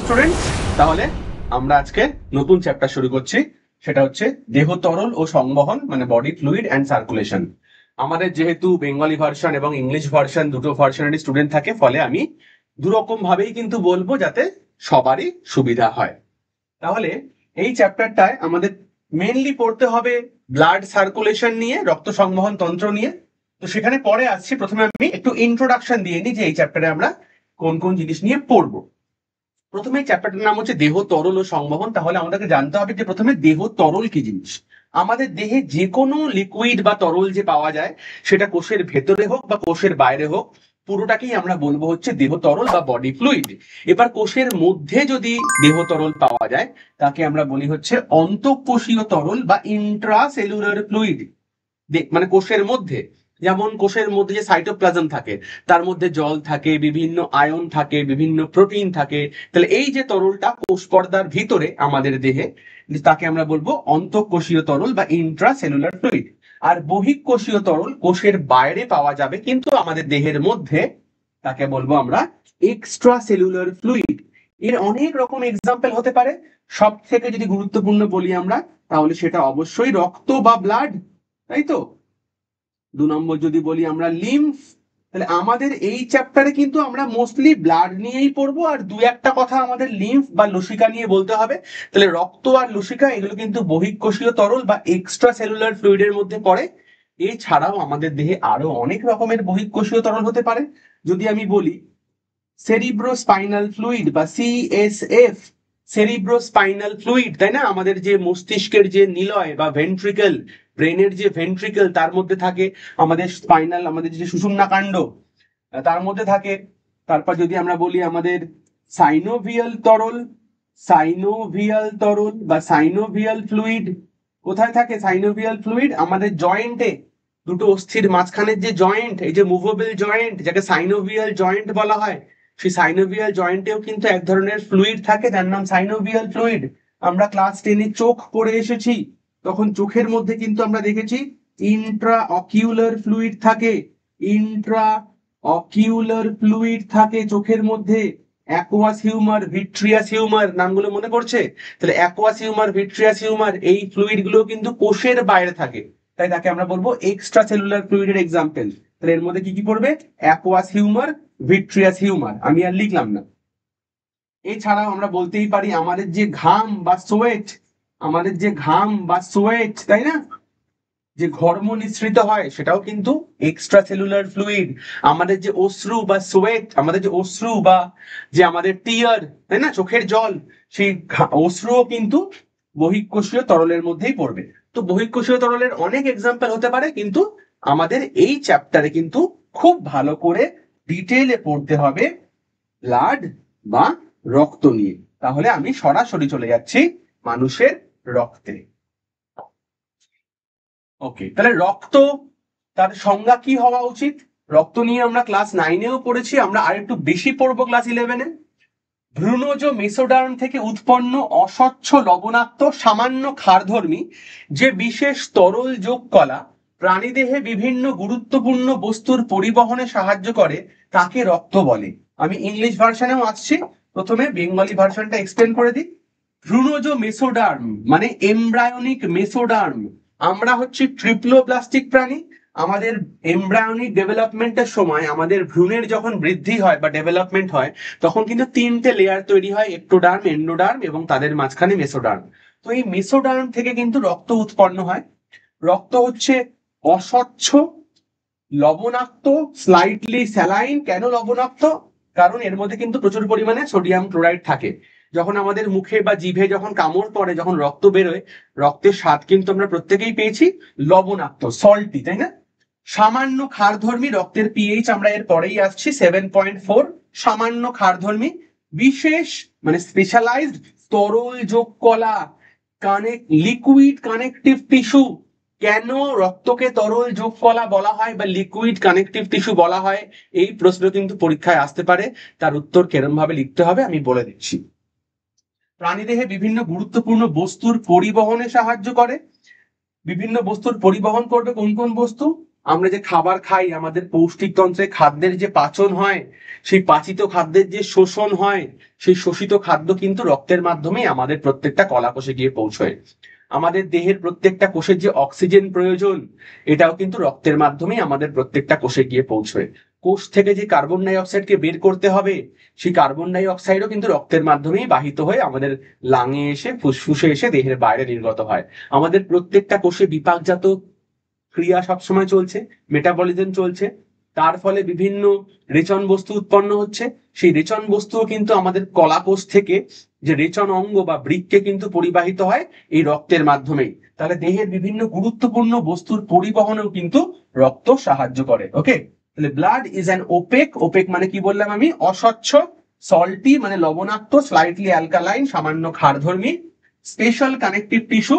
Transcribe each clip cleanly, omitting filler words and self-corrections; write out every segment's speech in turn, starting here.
Student, তাহলে আমরা আজকে নতুন চ্যাপ্টার শুরু করছি। সেটা হচ্ছে দেহ তরল ও সংবহন, মানে বডি ফ্লুইড অ্যান্ড সার্কুলেশন। আমাদের যেহেতু বেঙ্গলি ভার্সন এবং ইংলিশ ভার্সন দুটো ভার্সনেরই স্টুডেন্ট থাকে, ফলে আমি দুরকম ভাবেই কিন্তু বলবো যাতে সবারই সুবিধা হয়। তাহলে এই চ্যাপ্টারটায় আমাদের মেনলি পড়তে হবে ব্লাড সার্কুলেশন নিয়ে, রক্ত সংবহন তন্ত্র নিয়ে। তো সেখানে পরে আসছি, প্রথমে আমি একটু ইন্ট্রোডাকশন দিয়ে নিই যে এই চ্যাপ্টারে আমরা কোন কোন জিনিস নিয়ে পড়বো। প্রথমে এই চ্যাপ্টারটার নাম হচ্ছে দেহ তরল ও সংবহন। তাহলে আমাদেরকে জানতে হবে যে প্রথমে দেহ তরল কি জিনিস। আমাদের দেহে যে কোনো লিকুইড বা তরল যে পাওয়া যায়, সেটা কোষের ভেতরে হোক বা কোষের বাইরে হোক, পুরোটাকেই আমরা বলবো হচ্ছে দেহ তরল বা বডি ফ্লুইড। এবার কোষের মধ্যে যদি দেহ তরল পাওয়া যায়, তাকে আমরা বলি হচ্ছে অন্তঃকোষীয় তরল বা ইন্ট্রাসেলুলার ফ্লুইড। মানে কোষের মধ্যে, যেমন কোষের মধ্যে যে সাইটোপ্লাজম থাকে, তার মধ্যে জল থাকে, বিভিন্ন আয়ন থাকে, বিভিন্ন প্রোটিন থাকে। তাহলে এই যে তরলটা কোষ পর্দার ভিতরে আমাদের দেহে, তাকে আমরা বলবো অন্তঃকোষীয় তরল বা ইন্ট্রাসেলুলার ফ্লুইড। আর বহিঃকোষীয় তরল কোষের বাইরে পাওয়া যাবে কিন্তু আমাদের দেহের মধ্যে, তাকে বলবো আমরা এক্সট্রা সেলুলার ফ্লুইড। এর অনেক রকম এক্সাম্পল হতে পারে। সব থেকে যদি গুরুত্বপূর্ণ বলি আমরা, তাহলে সেটা অবশ্যই রক্ত বা ব্লাড, তাই তো। 2 নম্বর যদি বলি আমরা লিম্ফ। তাহলে আমাদের এই চ্যাপ্টারে কিন্তু আমরা মোস্টলি ব্লাড নিয়েই পড়বো, আর দু একটা কথা আমাদের লিম্ফ বা লসিকা নিয়ে বলতে হবে। তাহলে রক্ত আর লসিকা এগুলো কিন্তু বহিঃকোষীয় তরল বা এক্সট্রা সেলুলার ফ্লুইডের মধ্যে পড়ে। এছাড়াও আমাদের দেহে আরো অনেক রকমের বহিঃকোষীয় তরল হতে পারে। যদি আমি বলি সেরিব্রোস্পাইনাল ফ্লুইড বা সিএসএফ, সেরিব্রোস্পাইনাল ফ্লুইড, তাই না, আমাদের যে মস্তিষ্কের যে নিলয় বা ভেন্ট্রিকল, ব্রেনের যে ভেন্ট্রিকল, তার মধ্যে থাকে আমাদের স্পাইনাল, আমাদের যে সুষুম্না কাণ্ড, তার মধ্যে থাকে। তারপর যদি আমরা বলি আমাদের সাইনোভিয়াল তরল, সাইনোভিয়াল তরল বা সাইনোভিয়াল ফ্লুইড, কোথায় থাকে সাইনোভিয়াল ফ্লুইড? আমাদের জয়েন্টে, দুটো অস্থির মাঝখানের যে জয়েন্ট, এই যে মুভেবল জয়েন্ট, যাকে সাইনোভিয়াল জয়েন্ট বলা হয়, সেই সাইনোভিয়াল জয়েন্টেও কিন্তু এক ধরনের ফ্লুইড থাকে, যার নাম সাইনোভিয়াল ফ্লুইড। আমরা ক্লাস 10-এ চোখ পড়ে এসেছি, তখন চোখের মধ্যে কিন্তু আমরা দেখেছি ইন্ট্রা অকিউলার ফ্লুইড থাকে। ইন্ট্রা অকিউলার ফ্লুইড থাকে চোখের মধ্যে। অ্যাকুয়াস হিউমার, ভিট্রিয়াস হিউমার, নামগুলো মনে পড়ছে? তাহলে অ্যাকুয়াস হিউমার, ভিট্রিয়াস হিউমার, এই ফ্লুইড গুলো কিন্তু কোষের বাইরে থাকে, তাই তাকে আমরা বলবো এক্সট্রা সেলুলার ফ্লুইডের এক্সাম্পল। তাহলে এর মধ্যে কি কি পড়বে? অ্যাকুয়াস হিউমার, ভিট্রিয়াস হিউমার, আমি আর লিখলাম না। এছাড়াও আমরা বলতেই পারি আমাদের যে ঘাম বা সোয়েট, আমাদের যে ঘাম বা সোয়েট, তাই না, যে ঘর্ম নিঃসৃত হয়, সেটাও কিন্তু এক্সট্রা সেলুলার ফ্লুইড। আমাদের যে অশ্রু বা সোয়েট, আমাদের যে অশ্রু বা যে আমাদের টিয়ার, তাই না, চোখের জল, সেই অশ্রুও কিন্তু বহিঃকোষীয় তরলের মধ্যেই পড়বে। তো বহিঃকোষীয় তরলের অনেক এক্সাম্পল হতে পারে, কিন্তু আমাদের এই চ্যাপ্টারে কিন্তু খুব ভালো করে ডিটেইলে পড়তে হবে ব্লাড বা রক্ত নিয়ে। তাহলে আমি সরাসরি চলে যাচ্ছি মানুষের রক্তে। ওকে, তাহলে রক্ত, তার সংজ্ঞা কি হওয়া উচিত? রক্ত নিয়ে আমরা ক্লাস 9-এও পড়েছি, আমরা আর একটু বেশি পড়বো ক্লাস 11-এ। ভ্রূণজ মেসোডার্ম থেকে উৎপন্ন অস্বচ্ছ লবণাক্ত সামান্য ক্ষারধর্মী যে বিশেষ তরল যোগ কলা প্রাণীদেহে বিভিন্ন গুরুত্বপূর্ণ বস্তুর পরিবহনে সাহায্য করে, তাকে রক্ত বলে। আমি ইংলিশ ভার্সনেও আসছি, প্রথমে বেঙ্গলি ভার্সনটা এক্সপ্লেন করে দিই। ভ্রূণজ মেসোডার্ম মানে এমব্রায়োনিক মেসোডার্ম। আমরা হচ্ছে ট্রিপ্লোপ্লাস্টিক প্রাণী। আমাদের এমব্রায়োনিক ডেভেলপমেন্টের সময়, আমাদের ভ্রূণের যখন বৃদ্ধি হয় বা ডেভেলপমেন্ট হয়, তখন কিন্তু 3টে লেয়ার তৈরি হয়, একটোডার্ম, এন্ডোডার্ম এবং তাদের মাঝখানে মেসোডার্ম। তো এই মেসোডার্ম থেকে কিন্তু রক্ত উৎপন্ন হয়। রক্ত হচ্ছে অস্বচ্ছ, লবণাক্ত, স্লাইটলি স্যালাইন। কেন লবণাক্ত? কারণ এর মধ্যে কিন্তু প্রচুর পরিমাণে সোডিয়াম ক্লোরাইড থাকে। যখন আমাদের মুখে বা জিভে যখন কামড় পড়ে, যখন রক্ত বেরোয়, রক্তের স্বাদ কিন্তু আমরা প্রত্যেকেই পেয়েছি লবণাক্ত, সল্টি, তাই না। সামান্য ক্ষারধর্মী, রক্তের পিএইচ আমরা এর পরেই আসছি, 7.4। সামান্য ক্ষারধর্মী, বিশেষ মানে স্পেশালাইজড তরল যোগ কলা, লিকুইড কানেকটিভ টিস্যু। কেন রক্তকে তরল যোগ কলা বলা হয় বা লিকুইড কানেকটিভ টিস্যু বলা হয়, এই প্রশ্ন কিন্তু পরীক্ষায় আসতে পারে। তার উত্তর কেরম ভাবে লিখতে হবে আমি বলে দিচ্ছি। প্রাণীদেহে বিভিন্ন গুরুত্বপূর্ণ বস্তুর পরিবহনে সাহায্য করে। বিভিন্ন বস্তুর পরিবহন করবে কোন কোন বস্তু? আমরা যে খাবার খাই, আমাদের পৌষ্টিকতন্ত্রে খাদ্যের যে পাচন হয়, সেই পাচিত খাদ্যের যে শোষণ হয়, সেই শোষিত খাদ্য কিন্তু রক্তের মাধ্যমেই আমাদের প্রত্যেকটা কলাকোষে গিয়ে পৌঁছয়। আমাদের দেহের প্রত্যেকটা কোষের যে অক্সিজেন প্রয়োজন, এটাও কিন্তু রক্তের মাধ্যমেই আমাদের প্রত্যেকটা কোষে গিয়ে পৌঁছয়। কোষ থেকে যে কার্বন ডাই অক্সাইডকে বের করতে হবে, সেই কার্বন ডাই অক্সাইডও কিন্তু রক্তের মাধ্যমেই বাহিত হয়ে আমাদের লাঙে এসে ফুসফুসে এসে দেহের বাইরে নির্গত হয়। আমাদের প্রত্যেকটা কোষে বিপাকজাত ক্রিয়া সবসময় চলছে, মেটাবলিজম চলছে, তার ফলে বিভিন্ন রেচন বস্তু উৎপন্ন হচ্ছে। সেই রেচন বস্তুও কিন্তু আমাদের কলাকোষ থেকে যে রেচন অঙ্গ বা বৃক্কে কিন্তু পরিবাহিত হয় এই রক্তের মাধ্যমেই। তাহলে দেহের বিভিন্ন গুরুত্বপূর্ণ বস্তুর পরিবহনেও কিন্তু রক্ত সাহায্য করে। ওকে, তাহলে blood is an opaque, opaque মানে কি বললাম আমি, অস্বচ্ছ, সল্টি মানে লবণাক্ত, স্লাইটলি অ্যালকালাইন সামান্য ক্ষারধর্মী, special connective tissue,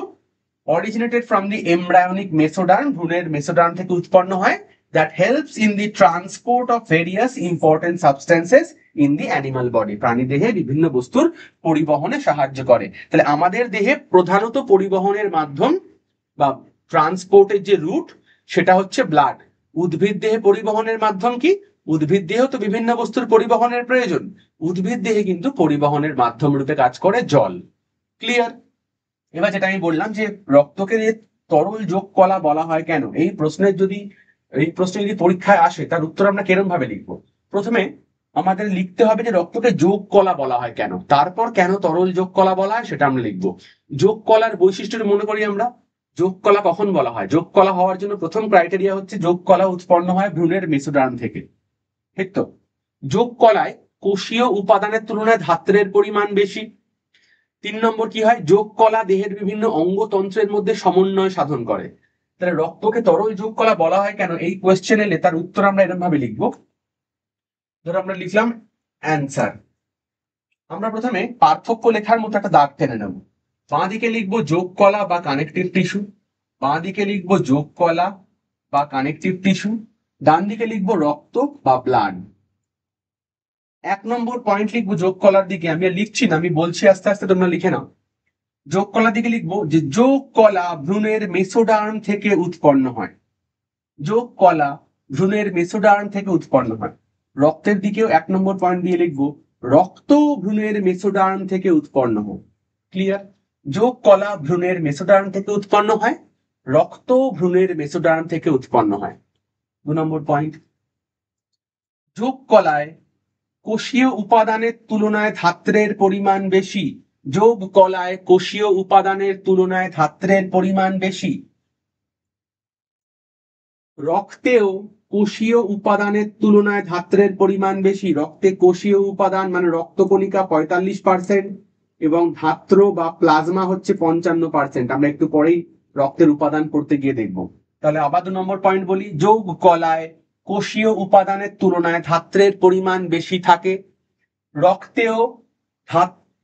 originated from the embryonic mesoderm, ভ্রূণের মেসোডার্ম থেকে উৎপন্ন হয়, that helps in the transport of various important substances in the animal body, প্রাণী দেহে বিভিন্ন বস্তুর পরিবহনে সাহায্য করে। তাহলে আমাদের দেহে প্রধানত পরিবহনের মাধ্যম বা ট্রান্সপোর্টের যে রুট, সেটা হচ্ছে ব্লাড। উদ্ভিদ দেহে পরিবহনের মাধ্যম কি? উদ্ভিদ দেহেও তো বিভিন্ন বস্তুর পরিবহনের প্রয়োজন, উদ্ভিদ দেহে কিন্তু পরিবহনের মাধ্যম রূপে কাজ করে জল। ক্লিয়ার? এবার যেটা আমি বললাম যে রক্তকে যে তরল যোগ কলা বলা হয় কেন, এই প্রশ্নে যদি পরীক্ষায় আসে তার উত্তর আমরা কিরম ভাবে লিখবো? প্রথমে আমাদের লিখতে হবে যে রক্তকে যোগ কলা বলা হয় কেন, তারপর কেন তরল যোগ কলা বলা হয় সেটা আমরা লিখবো। যোগ কলার বৈশিষ্ট্য মনে করি আমরা। যোগ কলা কখন বলা হয়? যোগ কলা হওয়ার জন্য প্রথম ক্রাইটেরিয়া হচ্ছে যোগ কলা উৎপন্ন হয় ভ্রূণের মেসোডার্ম থেকে, ঠিক তো? যোগ কলায় কোষীয় উপাদানের তুলনায় ধাত্রের পরিমাণ বেশি। 3 নম্বর কি হয়? যোগ কলা দেহের বিভিন্ন অঙ্গতন্ত্রের মধ্যে সমন্বয় সাধন করে। তাহলে রক্তকে তরল যোগ কলা বলা হয় কেন, এই কোয়েশ্চেন এলে তার উত্তর আমরা এরকম ভাবে লিখবো। ধরো আমরা লিখলাম অ্যান্সার, আমরা প্রথমে পার্থক্য লেখার মতো একটা দাগ টেনে নেব। বাঁ দিকে লিখবো যোগ কলা বা কানেকটিভ টিস্যু, বাঁ দিকে লিখবো যোগ কলা বা কানেকটিভ টিস্যু, ডান দিকে লিখবো রক্ত বা ব্লাড। 1 নম্বর পয়েন্ট লিখবো যোগ কলার দিকে, আমি আর লিখছি না, আমি বলছি আস্তে আস্তে, তোমরা লিখে নাও। যোগ কলা দিকে লিখবো যে যোগ কলা ভ্রূণের মেসোডার্ম থেকে উৎপন্ন হয়, যোগ কলা ভ্রূণের মেসোডার্ম থেকে উৎপন্ন হয়। রক্তের দিকেও 1 নম্বর পয়েন্ট দিয়ে লিখবো রক্ত ভ্রূণের মেসোডার্ম থেকে উৎপন্ন হয়। ক্লিয়ার? যোগ কলা ভ্রূণের মেসোডার্ম থেকে উৎপন্ন হয়, রক্ত ভ্রূণের মেসোডার্ম থেকে উৎপন্ন হয়। 2 নম্বর পয়েন্ট, যোগ কলায় কোষীয় উপাদানের তুলনায় ধাত্রের পরিমাণ বেশি, যোগ কলায় কোষীয় উপাদানের তুলনায় ধাত্রের পরিমাণ বেশি। রক্তেও কোষীয় উপাদানের তুলনায় ধাত্রের পরিমাণ বেশি। রক্তে কোষীয় উপাদান মানে রক্তকণিকা 45% এবং ধাত্র বা প্লাজমা হচ্ছে 55%। আমরা একটু পরেই রক্তের উপাদান পড়তে গিয়ে দেখব। তাহলে আবার 2 নম্বর পয়েন্ট বলি, যোগ কলায় কোষীয় উপাদানের তুলনায় ধাত্রের পরিমাণ বেশি থাকে। রক্তেও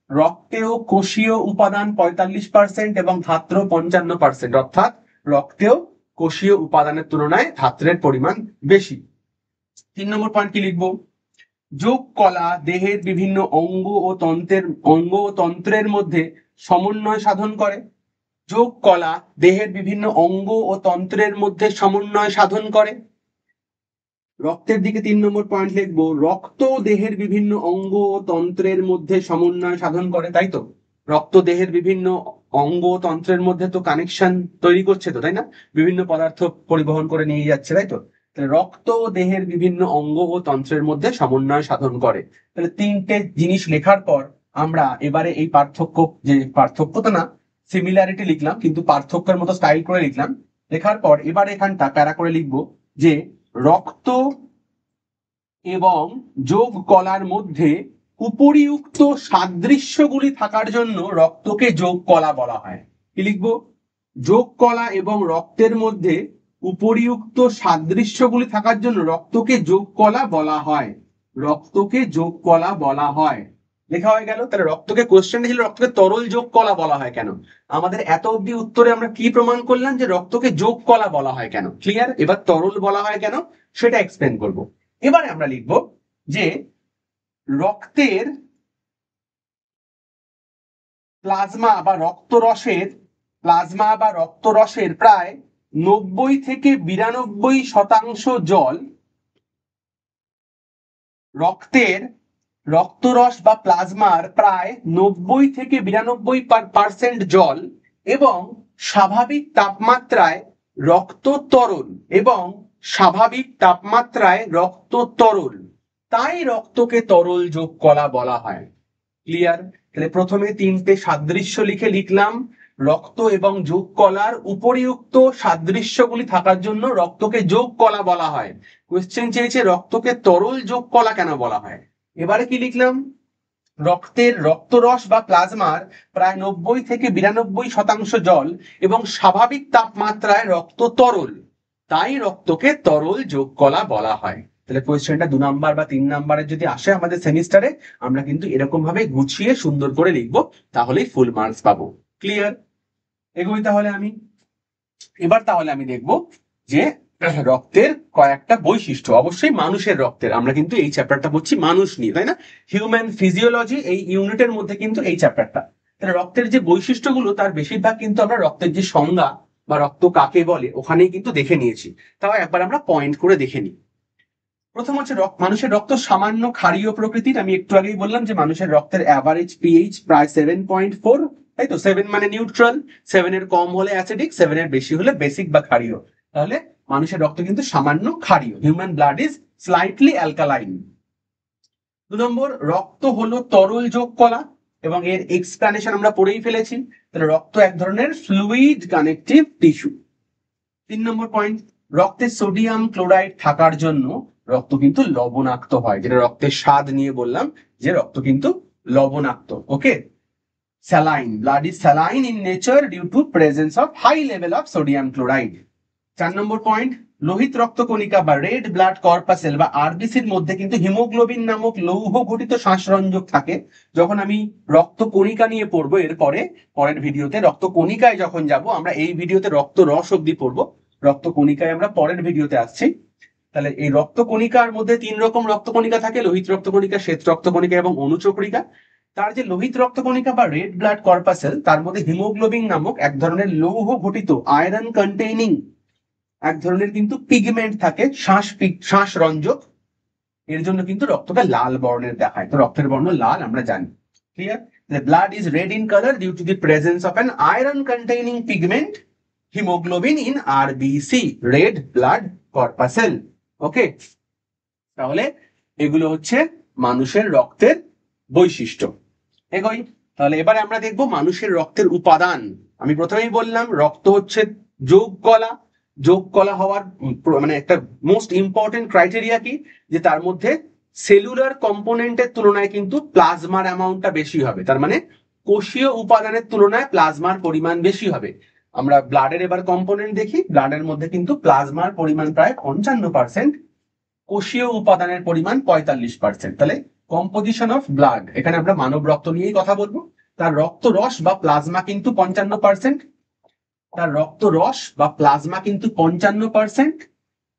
রক্তেও কোষীয় উপাদান 45% এবং ধাত্র 55%, অর্থাৎ রক্তেও কোষীয় উপাদানের তুলনায় ধাত্রের পরিমাণ বেশি। 3 নম্বর পয়েন্ট কি লিখবো? যোগ কলা দেহের বিভিন্ন অঙ্গ ও তন্ত্রের মধ্যে সমন্বয় সাধন করে। যোগ কলা দেহের বিভিন্ন অঙ্গ ও তন্ত্রের মধ্যে সমন্বয় সাধন করে। রক্তের দিকে 3 নম্বর পয়েন্ট লিখবো রক্ত দেহের বিভিন্ন অঙ্গ ও তন্ত্রের মধ্যে সমন্বয় সাধন করে। তাই তো, রক্ত দেহের বিভিন্ন অঙ্গ ও তন্ত্রের মধ্যে তো কানেকশন তৈরি করছে তো, তাই না? বিভিন্ন পদার্থ পরিবহন করে নিয়ে যাচ্ছে, তাই তো? রক্ত দেহের বিভিন্ন অঙ্গ ও তন্ত্রের মধ্যে সমন্বয় সাধন করে। তাহলে 3টে জিনিস লেখার পর আমরা এবারে এই পার্থক্য তো না, সিমিলারিটি লিখলাম কিন্তু পার্থক্যের মতো স্টাইল করে লিখলাম। লেখার পর এবার এখানটা প্যারা করে লিখবো যে রক্ত এবং যোগ কলার মধ্যে উপরিউক্ত সাদৃশ্যগুলি থাকার জন্য রক্তকে যোগ কলা বলা হয়। কি লিখবো? যোগ কলা এবং রক্তের মধ্যে উপরিউক্ত সাদৃশ্যগুলি থাকার জন্য রক্তকে যোগ কলা বলা হয়, রক্তকে যোগ কলা বলা হয়। লেখা হয়ে গেল। তাহলে রক্তকে, কোশ্চেন ছিল রক্তকে তরল যোগ কলা বলা হয় কেন। আমাদের এত অব্দি উত্তরে আমরা কি প্রমাণ করলাম? যে রক্তকে যোগ কলা বলা হয় কেন। ক্লিয়ার? এবার তরল বলা হয় কেন সেটা এক্সপ্লেন করব। এবারে আমরা লিখব যে রক্তের প্লাজমা বা রক্তরসের প্রায় 90 থেকে 92% জল রক্তের রক্তরস বা প্লাজমার প্রায় 90 থেকে 92% জল এবং স্বাভাবিক তাপমাত্রায় রক্ত তরল এবং স্বাভাবিক তাপমাত্রায় রক্ত তরল, তাই রক্তকে তরল যোগ কলা বলা হয়। ক্লিয়ার? তাহলে প্রথমে তিনটে সাদৃশ্য লিখলাম। রক্ত এবং যোগ কলার উপরিউক্ত সাদৃশ্যগুলি থাকার জন্য রক্তকে যোগ কলা বলা হয়। কোশ্চেন চেয়েছে রক্তকে তরল যোগ কলা কেন বলা হয়। এবারে কি লিখলাম, রক্তের রক্তরস বা প্লাজমার প্রায় 90 থেকে 92% জল এবং স্বাভাবিক তাপমাত্রায় রক্ত তরল, তাই রক্তকে তরল যোগ কলা বলা হয়। তাহলে কোয়েশ্চেনটা 2 নাম্বার বা 3 নাম্বারের যদি আসে আমাদের সেমিস্টারে, আমরা কিন্তু এরকম ভাবে গুছিয়ে সুন্দর করে লিখবো, তাহলেই ফুল মার্কস পাবো। ক্লিয়ার? এগোই তাহলে আমি। এবার তাহলে আমি দেখবো যে রক্তের কয়েকটা বৈশিষ্ট্য, অবশ্যই মানুষের রক্তের, আমরা কিন্তু এই চ্যাপ্টারটা পড়ছি মানুষ নিয়ে, তাই না? হিউম্যান ফিজিওলজি এই ইউনিটের মধ্যে কিন্তু এই চ্যাপ্টারটা। তাহলে রক্তের যে বৈশিষ্ট্যগুলো তার বেশিরভাগ কিন্তু আমরা রক্তের যে সংজ্ঞা বা রক্ত কাকে বলে ওখানেই কিন্তু দেখে নিয়েছি। তাও একবার আমরা পয়েন্ট করে দেখে নিই। প্রথম হচ্ছে মানুষের রক্ত সামান্য ক্ষারীয় প্রকৃতির। আমি একটু আগেই বললাম যে মানুষের রক্তের অ্যাভারেজ পিএইচ প্রায় 7.4, তাই তো? 7 মানে নিউট্রাল, 7 এর কম হলে অ্যাসিডিক, 7 এর বেশি হলে বেসিক বা ক্ষারীয়। তাহলে মানুষের রক্ত কিন্তু সামান্য ক্ষারীয়। Human blood is slightly alkaline. 2 নম্বর, রক্ত হলো তরল যোগ কলা এবং এর এক্সপ্লানেশন আমরা পড়েই ফেলেছি। তাহলে রক্ত এক ধরনের ফ্লুইড কানেকটিভ টিস্যু। 3 নম্বর পয়েন্ট, রক্তে সোডিয়াম ক্লোরাইড থাকার জন্য রক্ত কিন্তু লবণাক্ত হয়, যেটা রক্তের স্বাদ নিয়ে বললাম যে রক্ত কিন্তু লবণাক্ত। Okay, saline, blood is saline in nature due to presence of high level of sodium chloride. 4 নম্বর পয়েন্ট, লোহিত রক্তকণিকা বা রেড ব্লাড কর্পাসেল বা আরবিসির মধ্যে কিন্তু হিমোগ্লোবিন নামক লৌহ ঘটিত শ্বাসরঞ্জক থাকে। যখন আমি রক্ত কণিকা নিয়ে পড়বো এরপরে, পরের ভিডিওতে রক্ত কণিকায় যখন যাব, আমরা এই ভিডিওতে রক্ত রস অব্দি পড়বো, রক্ত কণিকায় আমরা পরের ভিডিওতে আসছি। তাহলে এই রক্ত কণিকার মধ্যে 3 রকম রক্ত কণিকা থাকে, লোহিত রক্ত কণিকা, শ্বেত রক্ত কণিকা এবং অনুচক্রিকা। তার যে লোহিত রক্ত কণিকা বা রেড ব্লাড কর্পাসেল, তার মধ্যে হিমোগ্লোবিন নামক এক ধরনের লৌহ ঘটিত আয়রন কন্টেইনিং এক ধরনের কিন্তু পিগমেন্ট থাকে, শ্বাস রঞ্জক। এর জন্য কিন্তু রক্তটা লাল বর্ণের দেখায়। তো রক্তের বর্ণ লাল আমরা জানি। Clear? The blood is red in color due to the presence of an iron containing pigment hemoglobin in RBC, red blood corpuscle. ওকে, তাহলে এগুলো হচ্ছে মানুষের রক্তের বৈশিষ্ট্য। এগোই তাহলে। এবারে আমরা দেখবো মানুষের রক্তের উপাদান। আমি প্রথমেই বললাম রক্ত হচ্ছে যোগ কলা। যোগ কলা হওয়ার মানে একটা মোস্ট ইম্পর্টেন্ট ক্রাইটেরিয়া কি, যে তার মধ্যে সেলুলার কম্পোনেন্টের তুলনায় কিন্তু প্লাজমার অ্যামাউন্টটা বেশি হবে। তার মানে কোষীয় উপাদানের তুলনায় প্লাজমার পরিমাণ বেশি হবে। আমরা ব্লাডের এবার কম্পোনেন্ট দেখি, ব্লাডের মধ্যে কিন্তু প্লাজমার পরিমাণ প্রায় 55%, কোষীয় উপাদানের পরিমাণ 45%। তাহলে কম্পোজিশন অফ ব্লাড, এখানে আমরা মানব রক্ত নিয়েই কথা বলবো। তার রক্ত রস বা প্লাজমা কিন্তু 55%, তার রক্ত রস বা প্লাজমা কিন্তু 55%,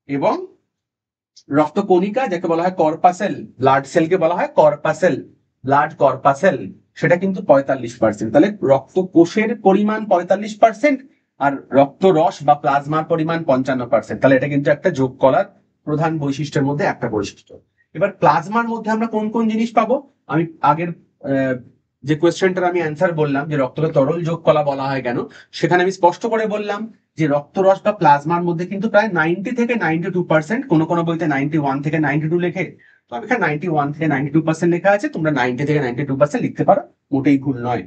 এবং রক্ত কণিকা যাকে বলা হয় কর্পাসেল, ব্লাড সেলকে বলা হয় কর্পাসেল, ব্লাড কর্পাসেল, সেটা কিন্তু 45%। তাহলে রক্ত কোষের পরিমাণ 45% আর রক্ত রস বা প্লাজমার পরিমাণ 55%। তাহলে এটা কিন্তু একটা যোগ কলার প্রধান বৈশিষ্ট্যের মধ্যে একটা বৈশিষ্ট্য। এবার প্লাজমার মধ্যে আমরা কোন কোন জিনিস পাবো, আমি আগের যে কোয়েশ্চেনটার আমি অ্যান্সার বললাম যে রক্তকে তরল যোগ কলা বলা হয় কেন, সেখানে আমি স্পষ্ট করে বললাম যে রক্তরস বা প্লাজমার মধ্যে কিন্তু প্রায় 90 থেকে 92%, কোনো কোনো বইতে 91 থেকে 92 লেখে, তো আমি এখানে 91 থেকে 92% লেখা আছে, তোমরা 90 থেকে 92% লিখতে পারো, মোটেই ভুল নয়।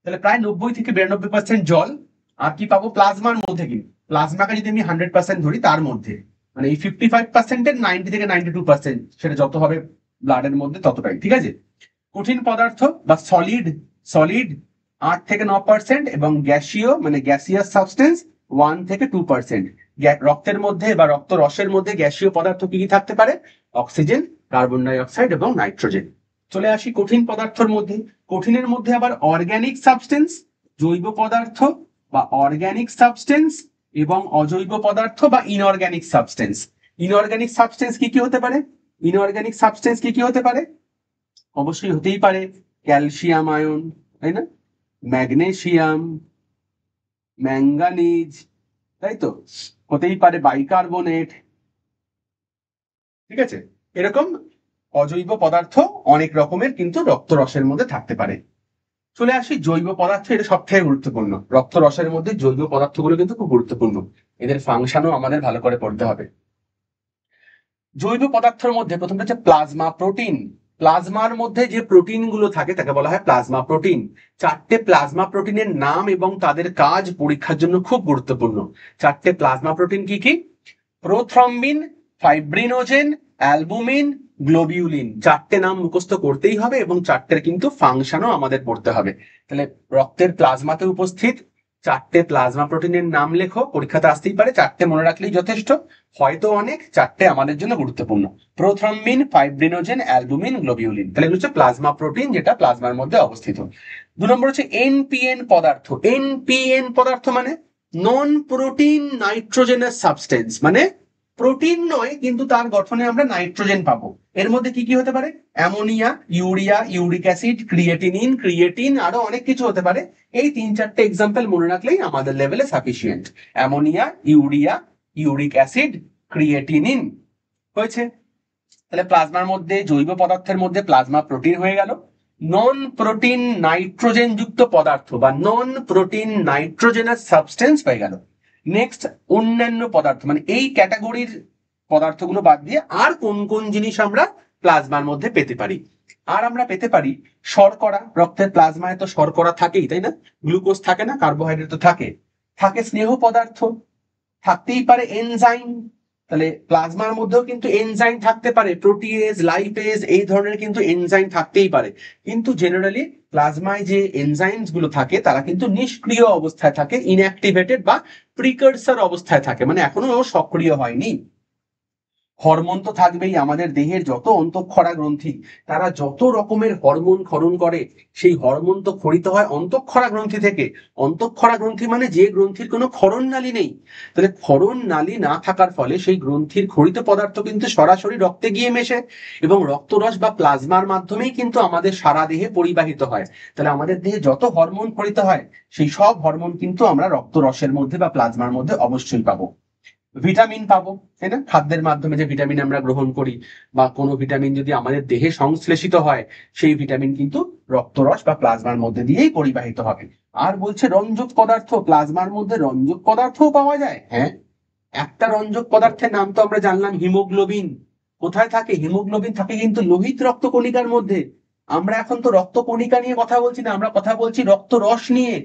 তাহলে প্রায় 90 থেকে 92% জল। আর কি পাবো প্লাজমার মধ্যে, কি প্লাজমাকে যদি আমি 100% ধরি, তার মধ্যে মানে এই 55%-এর 90 থেকে 92%, সেটা যত হবে ব্লাডের মধ্যে ততটাই, ঠিক আছে। কঠিন পদার্থ বা সলিড, সলিড 8 থেকে 9% এবং গ্যাসীয় মানে গ্যাসিয়াস সাবস্টেন্স 1 থেকে 2%। রক্তের মধ্যে বা রক্ত রসের মধ্যে গ্যাসীয় পদার্থ কি কি থাকতে পারে, অক্সিজেন, কার্বন ডাই অক্সাইড এবং নাইট্রোজেন। চলে আসি কঠিন পদার্থের মধ্যে। কঠিনের মধ্যে আবার অর্গ্যানিক সাবস্টেন্স, জৈব পদার্থ বা অর্গ্যানিক সাবস্টেন্স, এবং অজৈব পদার্থ বা ইনঅর্গ্যানিক সাবস্টেন্স। ইনঅর্গ্যানিক সাবস্টেন্স কি কি হতে পারে, ইনঅর্গ্যানিক সাবস্টেন্স কি কি হতে পারে, অবশ্যই হতেই পারে ক্যালসিয়াম আয়ন, তাই না, ম্যাগনেসিয়াম, ম্যাঙ্গানিজ, তাই তো, হতেই পারে বাইকার্বনেট, ঠিক আছে। এরকম অজৈব পদার্থ অনেক রকমের কিন্তু রক্তরসের মধ্যে থাকতে পারে। চলে আসি জৈব পদার্থ, এটা সব থেকে গুরুত্বপূর্ণ। রক্তরসের মধ্যে জৈব পদার্থগুলো কিন্তু খুব গুরুত্বপূর্ণ, এদের ফাংশনও আমাদের ভালো করে পড়তে হবে। জৈব পদার্থের মধ্যে প্রথমটা হচ্ছে প্লাজমা প্রোটিন। প্লাজমার মধ্যে যে প্রোটিন গুলো থাকে তাকে বলা হয় প্লাজমা প্রোটিন। চারটে প্লাজমা প্রোটিনের নাম এবং তাদের কাজ পরীক্ষার জন্য খুব গুরুত্বপূর্ণ। চারটে প্লাজমা প্রোটিন কি কি? Prothrombin, fibrinogen, albumin, globulin. চারটে নাম মুখস্থ করতেই হবে এবং চারটের কিন্তু ফাংশনও আমাদের পড়তে হবে। তাহলে রক্তের প্লাজমাতে উপস্থিত চারটে প্লাজমা প্রোটিনের নাম লেখো, পরীক্ষাতে আসতেই পারে, চারটে মনে রাখলেই যথেষ্ট, হয়তো অনেক, চারটে আমাদের জন্য গুরুত্বপূর্ণ। Prothrombin, fibrinogen, albumin, globulin. তাহলে এগুলো হচ্ছে প্লাজমা প্রোটিন, যেটা প্লাজমার মধ্যে অবস্থিত। 2 নম্বর হচ্ছে এনপিএন পদার্থ। এনপিএন পদার্থ মানে নন প্রোটিন নাইট্রোজেনাস সাবস্টেন্স, মানে প্রোটিন নয় কিন্তু তার গঠনে আমরা নাইট্রোজেন পাবো। এর মধ্যে কি কি হতে পারে? Ammonia, urea, uric acid, creatine, আরো অনেক কিছু হতে পারে। এই 3-4টে এক্সাম্পল মনে রাখলেই আমাদের লেভেলে sufficient. Ammonia, urea, uric acid, creatinine হয়েছে। তাহলে প্লাজমার মধ্যে, জৈব পদার্থের মধ্যে প্লাজমা প্রোটিন হয়ে গেল। নন প্রোটিন নাইট্রোজেন যুক্ত পদার্থ বা নন প্রোটিন নাইট্রোজেনাস সাবস্টেন্স হয়ে গেল। নেক্সট, অন্যান্য পদার্থ, মানে এই ক্যাটাগরির পদার্থগুলো বাদ দিয়ে আর কোন কোন জিনিস আমরা প্লাজমার মধ্যে পেতে পারি? আর আমরা পেতে পারি শর্করা। রক্তের প্লাজমায় তো শর্করা থাকেই, তাই না? গ্লুকোজ থাকে না, কার্বোহাইড্রেট তো থাকে। থাকে স্নেহ পদার্থ, থাকতেই পারে এনজাইম। তাহলে প্লাজমার মধ্যেও কিন্তু এনজাইম থাকতে পারে, প্রোটিয়েজ, লাইপেজ, এই ধরনের কিন্তু এনজাইম থাকতেই পারে। কিন্তু জেনারেলি প্লাজমায় যে এনজাইমস গুলো থাকে তারা কিন্তু নিষ্ক্রিয় অবস্থায় থাকে, ইনঅ্যাক্টিভেটেড বা প্রিকারসর অবস্থায় থাকে, মানে এখনো সক্রিয় হয়নি। হরমোন তো থাকবেই, আমাদের দেহের যত অন্তঃক্ষরা গ্রন্থি তারা যত রকমের হরমোন ক্ষরণ করে, সেই হরমোন তো ক্ষরিত হয় অন্তঃক্ষরা গ্রন্থি থেকে। অন্তঃক্ষরা গ্রন্থি মানে যে গ্রন্থির কোনো ক্ষরণ নালী নেই। তাহলে ক্ষরণ নালী না থাকার ফলে সেই গ্রন্থির ক্ষরিত পদার্থ কিন্তু সরাসরি রক্তে গিয়ে মেশে এবং রক্তরস বা প্লাজমার মাধ্যমেই কিন্তু আমাদের সারা দেহে পরিবাহিত হয়। তাহলে আমাদের দেহে যত হরমোন ক্ষরিত হয় সেই সব হরমোন কিন্তু আমরা রক্তরসের মধ্যে বা প্লাজমার মধ্যে অবশ্যই পাবো। ভিটামিন পাবো, তাই না? খাদ্যের মাধ্যমে যে ভিটামিন আমরা গ্রহণ করি বা কোনো ভিটামিন যদি আমাদের দেহে সংশ্লেষিত হয়, সেই ভিটামিন কিন্তু রক্তরস বা প্লাজমার মধ্যে দিয়েই পরিবাহিত হবে। আর বলছে রঞ্জক পদার্থ, প্লাজমার মধ্যে রঞ্জক পদার্থও পাওয়া যায়। হ্যাঁ, একটা রঞ্জক পদার্থের নাম তো আমরা জানলাম, হিমোগ্লোবিন। কোথায় থাকে হিমোগ্লোবিন? থাকে কিন্তু লোহিত রক্তকণিকার মধ্যে। আমরা এখন তো রক্তকণিকা নিয়ে কথা বলছি না, আমরা কথা বলছি রক্তরস নিয়ে।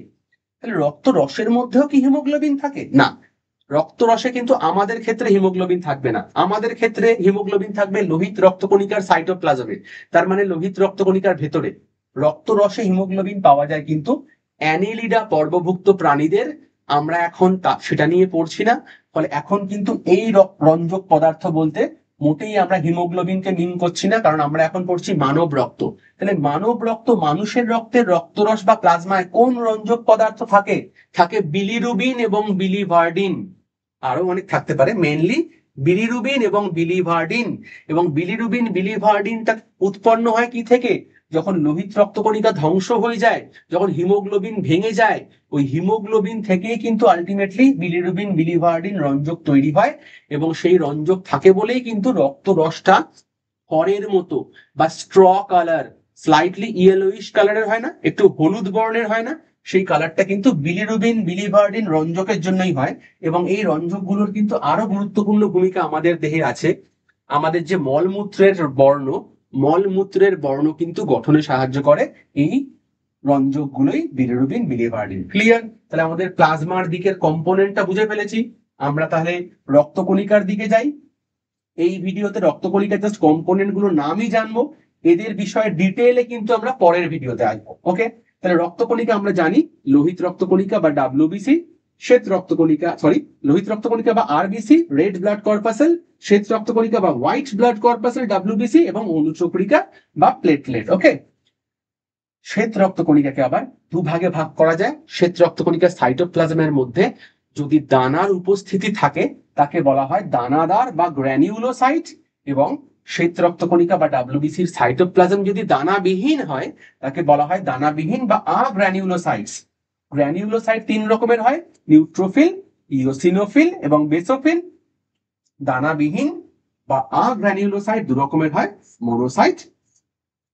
তাহলে রক্তরসের মধ্যেও কি হিমোগ্লোবিন থাকে? না, রক্তরসে কিন্তু আমাদের ক্ষেত্রে হিমোগ্লোবিন থাকবে না। আমাদের ক্ষেত্রে হিমোগ্লোবিন থাকবে লোহিত রক্তকণিকার সাইটোপ্লাজমে, তার মানে লোহিত রক্তকণিকার ভেতরে। রক্তরসে হিমোগ্লোবিন পাওয়া যায় কিন্তু অ্যানিলিডা পর্বভুক্ত প্রাণীদের। আমরা এখন সেটা নিয়ে পড়ছি না। ফলে এখন কিন্তু এই রঞ্জক পদার্থ বলতে মোটেই আমরা হিমোগ্লোবিনকে মিন করছি না, কারণ আমরা এখন পড়ছি মানব রক্ত। তাহলে মানব রক্ত, মানুষের রক্তের রক্তরস বা প্লাজমায় কোন রঞ্জক পদার্থ থাকে? থাকে বিলিরুবিন এবং বিলিভার্ডিন। আরো অনেক থাকতে পারে, মেনলি বিলিরুবিন এবং বিলিভার্ডিন। এবং বিলিরুবিন বিলিভার্ডিনটা উৎপন্ন হয় কি থেকে? যখন লোহিত রক্তকণিকা ধ্বংস হয়ে যায়, যখন হিমোগ্লোবিন ভেঙে যায়, ওই হিমোগ্লোবিন থেকেই কিন্তু আলটিমেটলি বিলিরুবিন বিলিভার্ডিন রঞ্জক তৈরি হয়। এবং সেই রঞ্জক থাকে বলেই কিন্তু রক্তরসটা খড়ের মতো বা স্ট্র কালার, স্লাইটলি ইয়েলোইশ কালারের হয় না, একটু হলুদ বর্ণের হয় না, সেই কালারটা কিন্তু বিলিরুবিন বিলিভার্ডিন রঞ্জকের জন্যই হয়। এবং এই রঞ্জকগুলোর কিন্তু আরো গুরুত্বপূর্ণ ভূমিকা আমাদের দেহে আছে। আমাদের যে মলমূত্রের বর্ণ কিন্তু গঠনে সাহায্য করে এই রঞ্জকগুলোই, বিলিরুবিন বিলিভার্ডিন। ক্লিয়ার? তাহলে আমাদের প্লাজমার দিকের কম্পোনেন্টটা বুঝে ফেলেছি। আমরা তাহলে রক্তকণিকার দিকে যাই। এই ভিডিওতে রক্তকণিকার জাস্ট কম্পোনেন্ট গুলোর নামই জানবো, এদের বিষয়ে ডিটেইলে কিন্তু আমরা পরের ভিডিওতে আসবো। ওকে, তাহলে রক্তকণিকা আমরা জানি লোহিত রক্তকণিকা বা ডাব্লিউবিসি, শ্বেত রক্তকণিকা, সরি, লোহিত রক্তকণিকা বা আরবিসি, রেড ব্লাড কর্পাসেল, শ্বেত রক্তকণিকা বা হোয়াইট ব্লাড কর্পাসেল ডাব্লিউবিসি, এবং অনুচক্রিকা বা প্লেটলেট। ওকে, শ্বেত রক্তকণিকাকে আবার দুভাগে ভাগ করা যায়। শ্বেত রক্তকণিকার সাইটোপ্লাজমের মধ্যে যদি দানার উপস্থিতি থাকে তাকে বলা হয় দানাদার বা গ্র্যানিউলোসাইট, এবং শ্বেত রক্তকণিকা বা ডাব্লিউবিসির সাইটোপ্লাজম যদি দানাবিহীন হয় তাকে বলা হয় দানাবিহীন বা আগ্র্যানিউলোসাইটস। গ্র্যানিউলোসাইট 3 রকমের হয়, নিউট্রোফিল, ইওসিনোফিল এবং বেসোফিল। দানাবিহীন বা আগ্রানিউলোসাইট দু রকমের হয়, মোনোসাইট